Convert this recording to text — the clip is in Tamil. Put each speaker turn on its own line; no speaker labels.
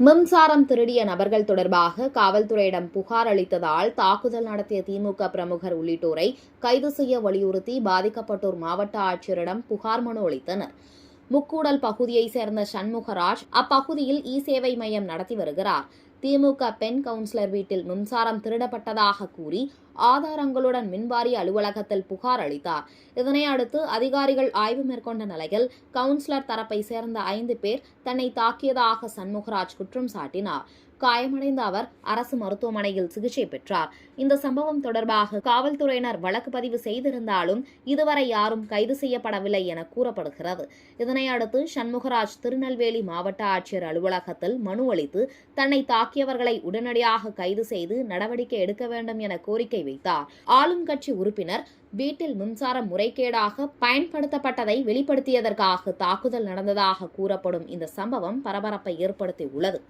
மின்சாரம் திருடிய நபர்கள் தொடர்பாக காவல்துறையிடம் புகார் அளித்ததால் தாக்குதல் நடத்திய திமுக பிரமுகர் உள்ளிட்டோரை கைது செய்ய வலியுறுத்தி பாதிக்கப்பட்டோர் மாவட்ட ஆட்சியரிடம் புகார் மனு அளித்தனர். முக்கூடல் பகுதியைச் சேர்ந்த சண்முகராஜ் அப்பகுதியில் சேவை மையம் நடத்தி வருகிறார். திமுக பெண் கவுன்சிலர் வீட்டில் மின்சாரம் திருடப்பட்டதாக கூறி ஆதாரங்களுடன் மின்வாரிய அலுவலகத்தில் புகார் அளித்தார். இதனை அடுத்து அதிகாரிகள் ஆய்வு மேற்கொண்ட நிலையில் கவுன்சிலர் தரப்பை சேர்ந்த 5 பேர் தன்னை தாக்கியதாக சண்முகராஜ் குற்றம் சாட்டினார். காயமடைந்த அவர் அரசு மருத்துவமனையில் சிகிச்சை பெற்றார். இந்த சம்பவம் தொடர்பாக காவல்துறையினர் வழக்கு பதிவு செய்திருந்தாலும் இதுவரை யாரும் கைது செய்யப்படவில்லை என கூறப்படுகிறது. இதனை அடுத்து சண்முகராஜ் திருநெல்வேலி மாவட்ட ஆட்சியர் அலுவலகத்தில் மனு அளித்து தன்னை தாக்கியவர்களை உடனடியாக கைது செய்து நடவடிக்கை எடுக்க வேண்டும் என கோரிக்கை வைத்தார். ஆளும் கட்சி உறுப்பினர் வீட்டில் மின்சாரம் முறைகேடாக பயன்படுத்தப்பட்டதை வெளிப்படுத்தியதற்காக தாக்குதல் நடந்ததாக கூறப்படும் இந்த சம்பவம் பரபரப்பை ஏற்படுத்தியுள்ளது.